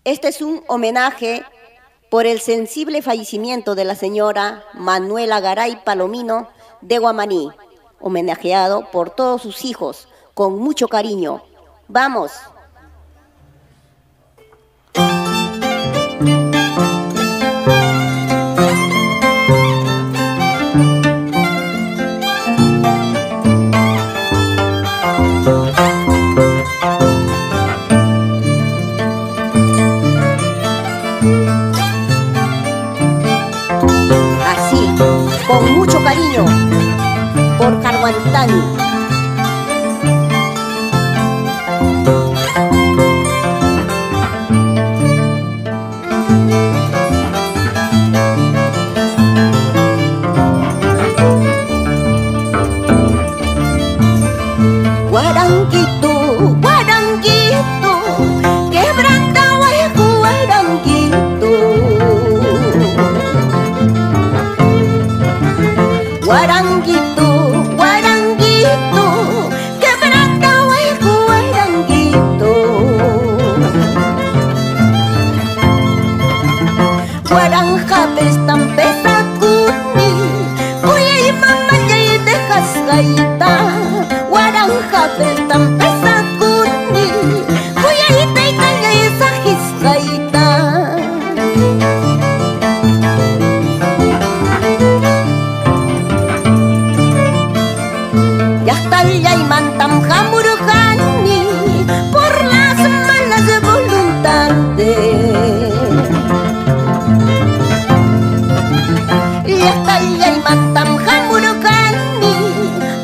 Este es un homenaje por el sensible fallecimiento de la señora Manuela Garay Palomino de Guamaní, homenajeado por todos sus hijos, con mucho cariño. ¡Vamos! Así, con mucho cariño, por Carhuantani. Guaranguito, guaranguito, quebranta hueco, guaranguito. Guaranguito, guaranguito, quebranta hueco, guaranguito. Guaranjapes tan pesacuni, oye y mamá ya y dejas gaita. Guaranjapes tan pesacuni, oye y te calla esa gaita. Ya y mantam jamurujani por las malas voluntades. Ya y mantam jamurujani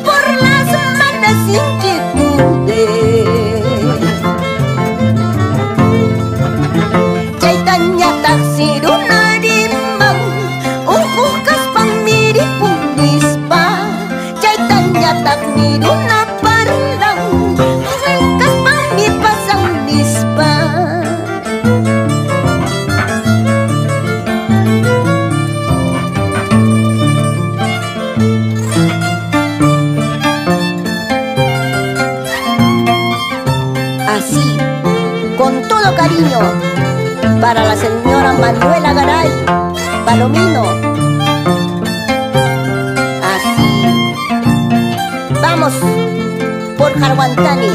por las malas inquietudes. Chaitanya taksirunariman ujujkas pan miripundispa. Chaitanya takmiruna así, con todo cariño, para la señora Manuela Garay Palomino. Así, vamos por Carhuantani.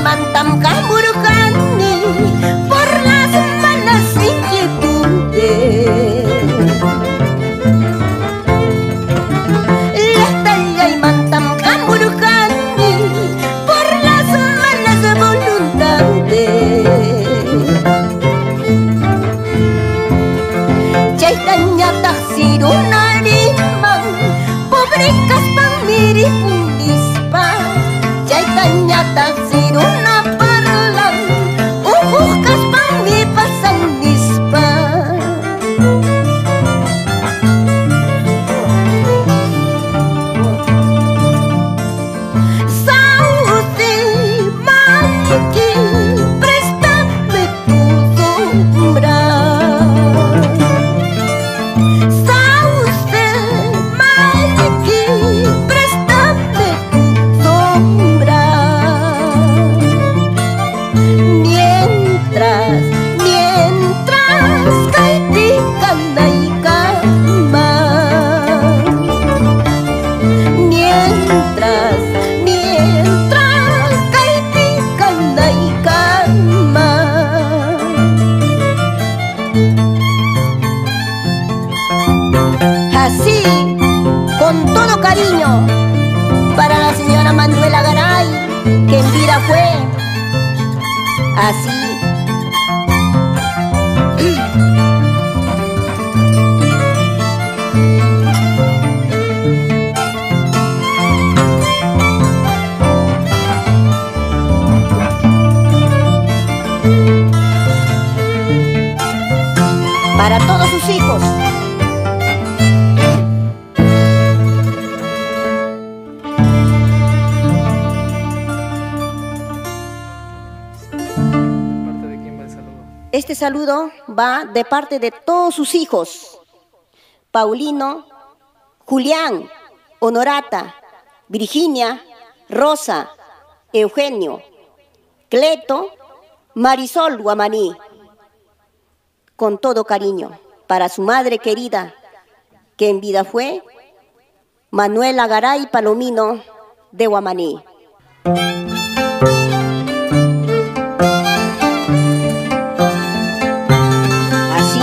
Mantam jamurujani por las malas inquietudes. Y mantam jamurujani por las malas voluntades. Chaitanya taksirunariman pobrecas pan miripundispa. Chaitanya taksiruna parlan ujujkas pan mi pasandispa. Sauce maliki, préstame tu sombra. Sauce maliki, préstame tu sombra. Mientras caipicanda y calma. Mientras caipicanda y calma. Así, con todo cariño, para la señora Manuela Garay, que en vida fue así. para todos sus hijos. Este saludo va de parte de todos sus hijos: Paulino, Julián, Honorata, Virginia, Rosa, Eugenio, Cleto, Marisol Guamaní. Con todo cariño, para su madre querida, que en vida fue Manuela Garay Palomino de Guamaní. Así,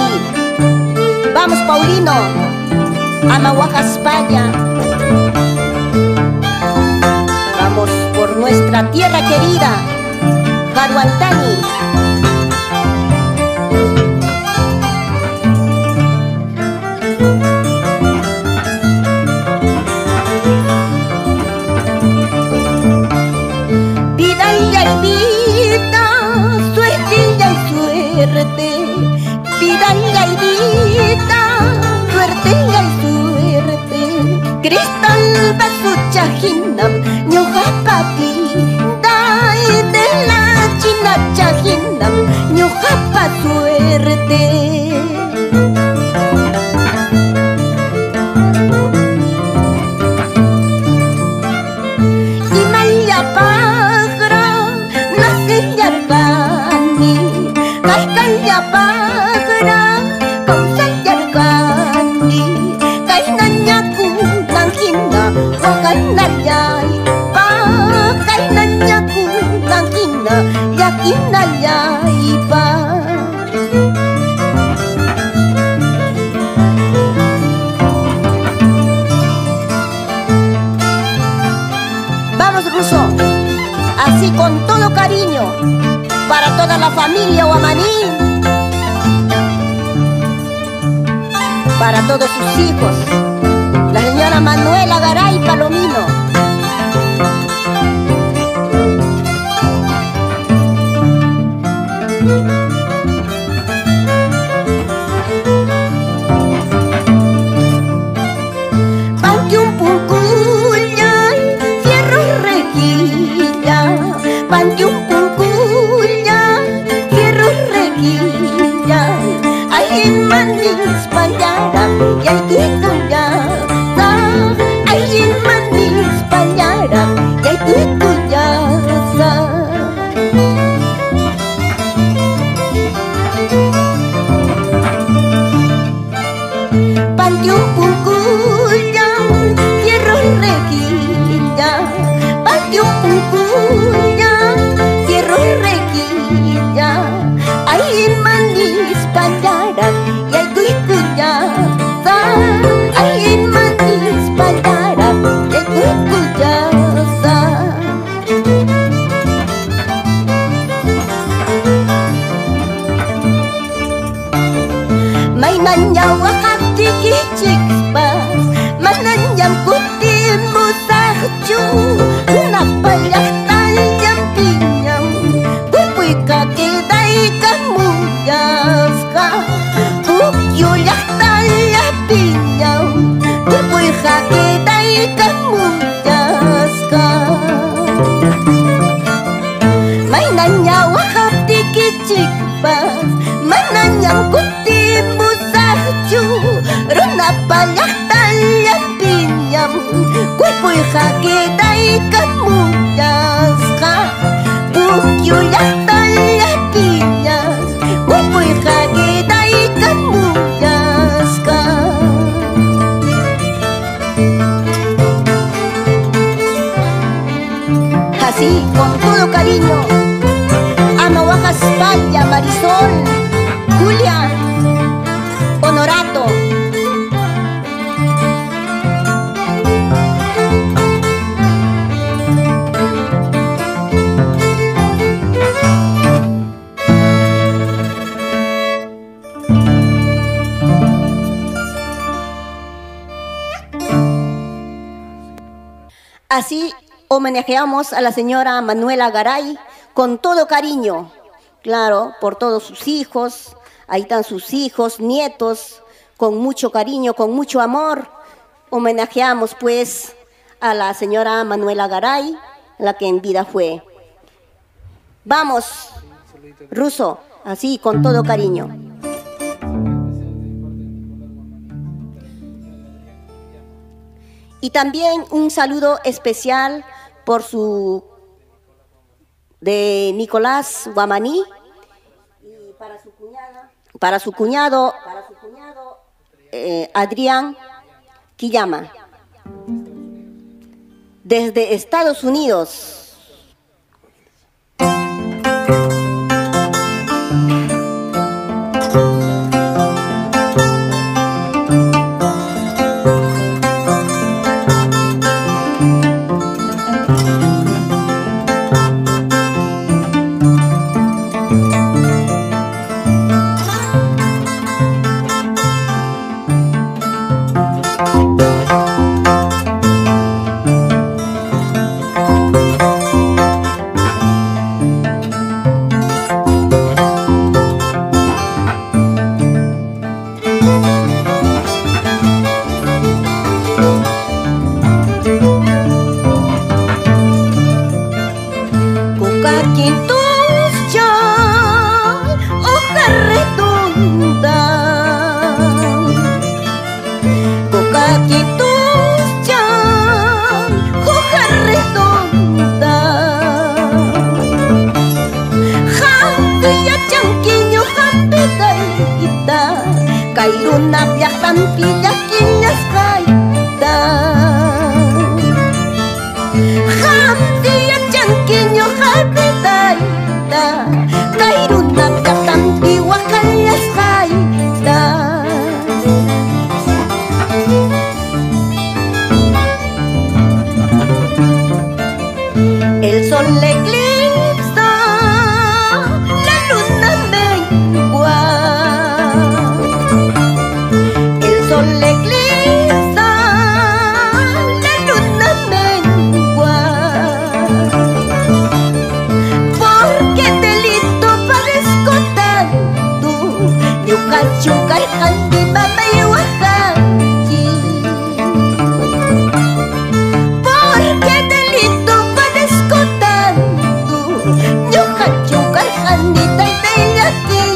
vamos Paulino, Amahuaca, España. Vamos por nuestra tierra querida, Jaruantani. Pidanga y vida, suerte y suerte. Cristal basuchahinam, ñujapapi, dai de la china chahinam, ñujapa suerte. Y maya pagra, nace yargani, caicaya pagra. Vamos, Ruso, así con todo cariño, para toda la familia Guamaní, para todos sus hijos, la señora Manuela Garay Palomino. Así, con todo cariño, Amahuaca, España, Marisol, Julia, Honorato. Así homenajeamos a la señora Manuela Garay con todo cariño, claro, por todos sus hijos. Ahí están sus hijos, nietos, con mucho cariño, con mucho amor. Homenajeamos pues a la señora Manuela Garay, la que en vida fue. Vamos, Ruso. así con todo cariño. Y también un saludo especial de Nicolás Guamaní y para su cuñado Adrián Quillama, desde Estados Unidos. Kairuna biaktan pilakinyas kaita Hamdi ya changkinyo habitaita Kairuna biaktan piwakanyas kaita El sol le eclipsa, la luna mengua. El sol le eclipsa, la luna mengua. Porque delito padezco tanto, yuca chucar handi mama y wahachi. Porque delito padezco tanto, yuca chucar handi taitayaki.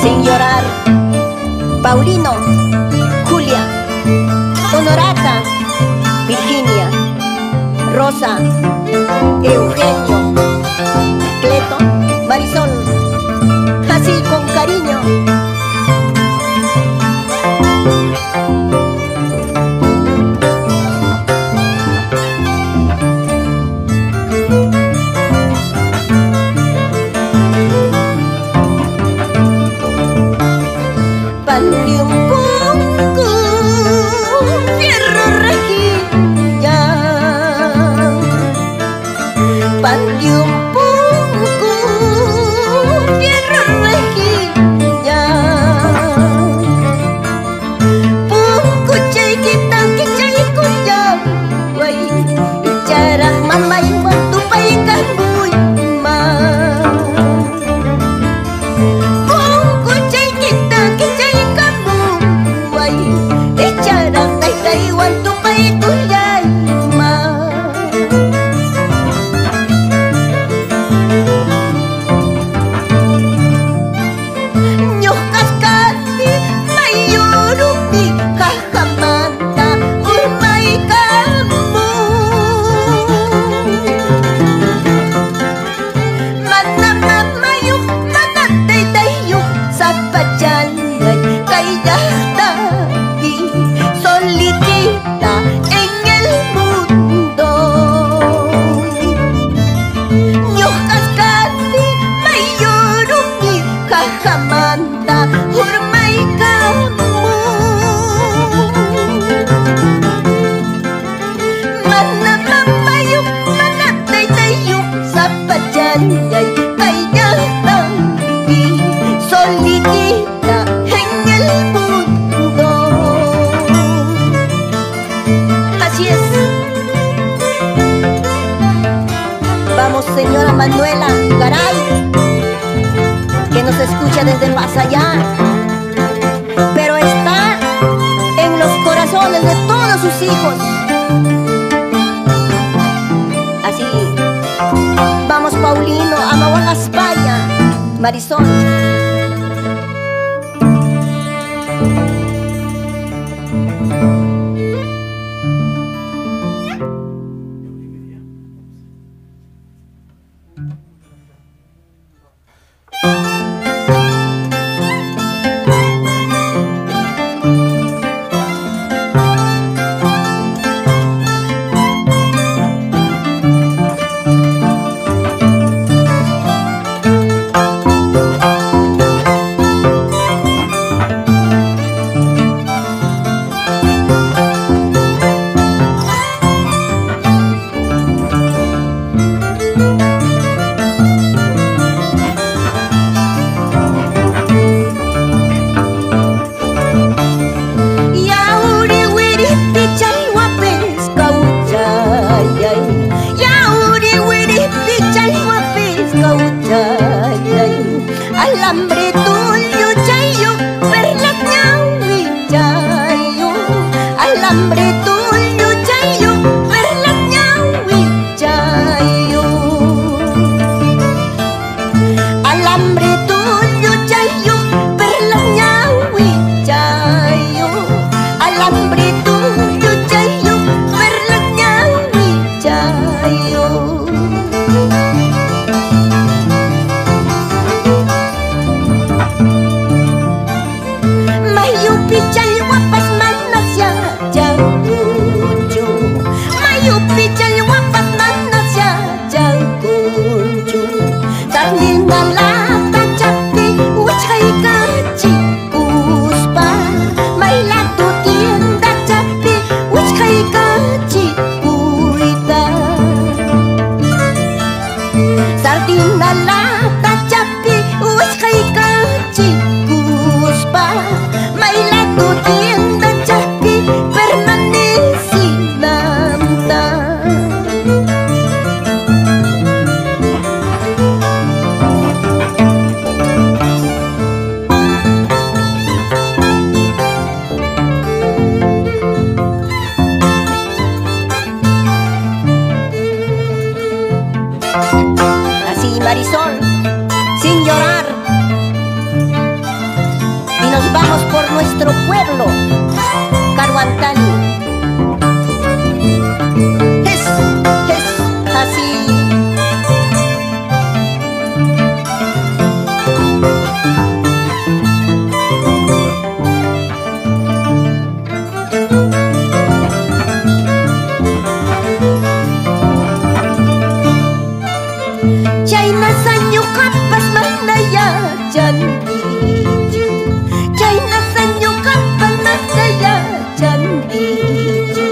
Sin llorar, Paulino, Julia, Honorata, Virginia, Rosa, Eugenio, Cleto, Marisol, así con cariño. Pandium pungku, fierro rejilla. Pandium pungku, fierro rejilla. Pungku cai kitang kicai kuyang, wai icara mamai waktu paikan bui ma. Manuela Garay, que nos escucha desde más allá, pero está en los corazones de todos sus hijos. Así, vamos Paulino, Amahuaca, España, Marisol. Alambre tuyo, chayo, perlas ñaui, chayo. Alambre tuyo, chayo, perlas ñaui, chayo. Alambre tuyo, chayo, perlas ñaui, chayo. Alambre tuyo, chayo, perlas ñaui, chayo. Chalhuapas manas ya chalcunchu, Mayupi chalhuapas manas ya chalcunchu. Tarnina lata chapi huachay kachi kuspa, Mayla tu tienda chapi huachay kachi kuita. Sardina lata chapi huachay kachi kuspa, Mayla tu tienda chapi permanece nanta. Así Marisol, sin llorar, y nos vamos por nuestro pueblo, Caruantani. Es así. Chayna saño kapas manaya chandichu, Chayna saño kapas manaya chandichu.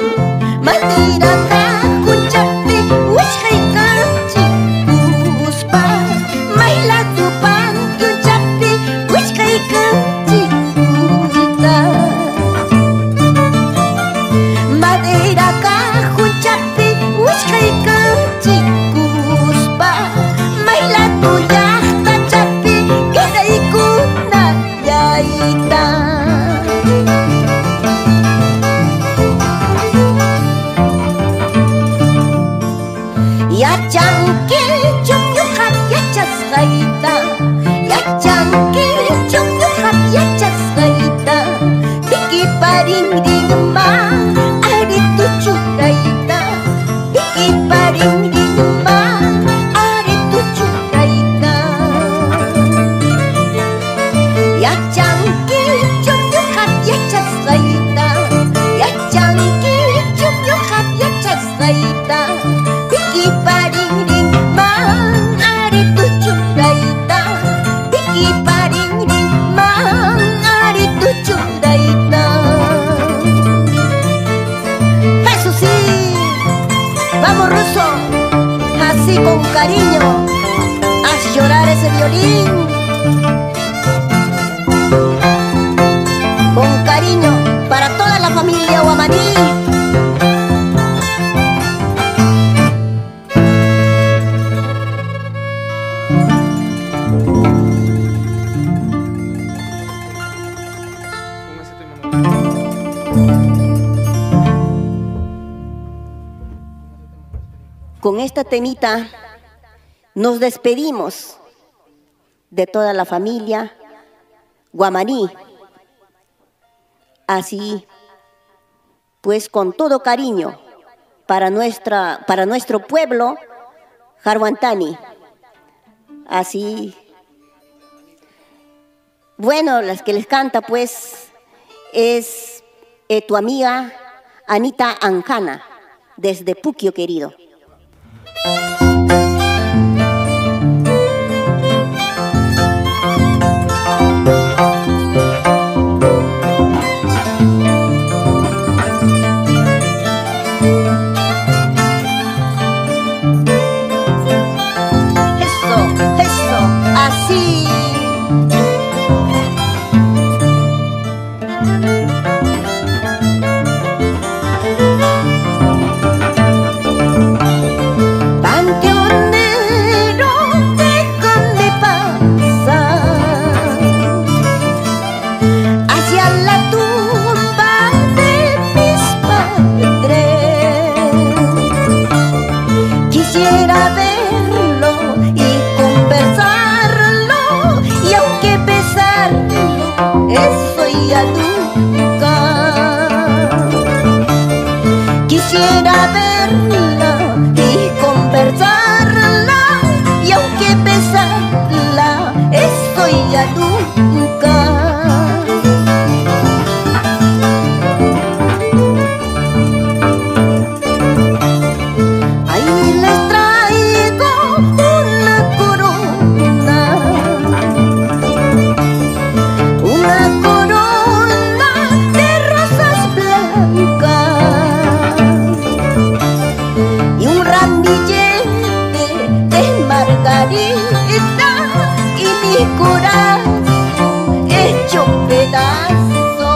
Madira taku chapi huachay kachi kuspa, Mayla tu pantu chapi huachay kachi kuita. Madera kahu chapi huachay kachi kuspa, Mayla tu yahta chapi keday kuna yaita. Yachanquil chumyuhat yachasqayta, Yachanquil chumyuhat yachasqayta, Piqiparinrinma aritu churayta, Piqiparinrinma aritu churayta. Yachanquil chumyuhat yachasqayta, Yachanquil chumyuhat yachasqayta, Piqiparinrinma aritu churayta, Piqiparinrinma aritu churayta. Eso sí, vamos Ruso, así con cariño, haz llorar ese violín. Con cariño para toda la familia Guamaní. con esta temita nos despedimos de toda la familia guamaní. Así, pues con todo cariño para nuestro pueblo Jarhuantani. Así, bueno, las que les canta pues es tu amiga Anita Anjana, desde Puquio, querido. Quisiera verla y conversarla, y aunque besarla, eso ya nunca. Ahí les traigo una corona de rosas blancas y un ramillete de margarita, y mi corazón hecho pedazo.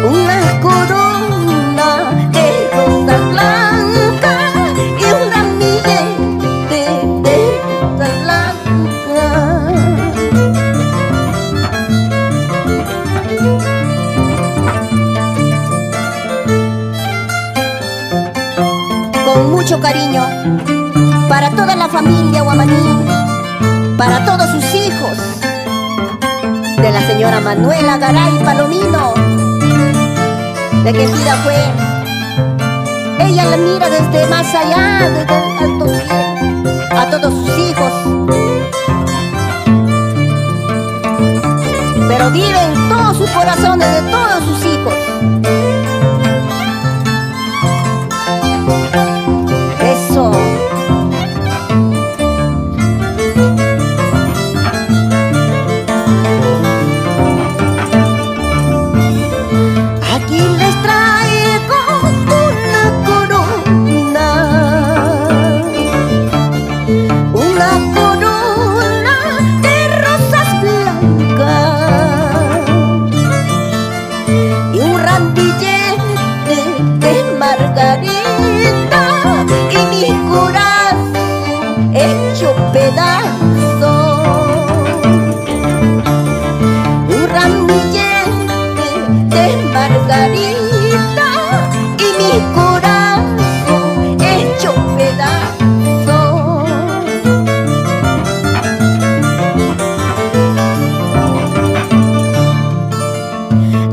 Una corona de rosas blancas y un ramillete de rosas blancas. Con mucho cariño para toda la familia guamaní, para todos sus hijos, de la señora Manuela Garay Palomino, de que vida fue. Ella la mira desde más allá, desde el alto cielo, a todos sus hijos, pero vive en todos sus corazones de todos sus hijos. Eso. Aquí les traigo una corona de rosas blancas y un ramillete de margarita, y mi corazón hecho pedazo. Un ramillete de margarita y mi corazón hecho pedazo.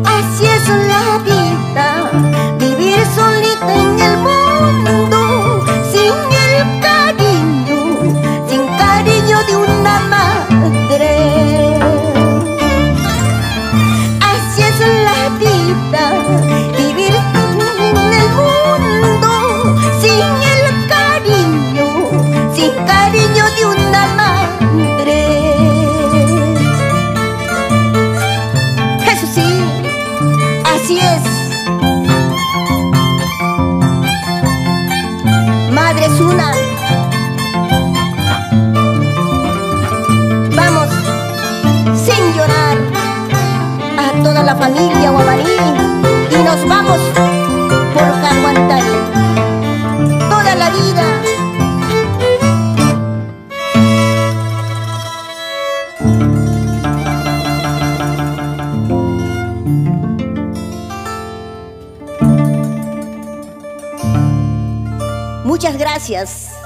Así es la vida, vivir solita en el mundo, sin el cariño, sin cariño de una madre. Así es la vida, vivir en el mundo, sin el cariño de una madre. Eso sí, así es. Madre es una. Vamos, sin llorar, a toda la familia guamaní, y nos vamos por Jarhuantani toda la vida. Muchas gracias.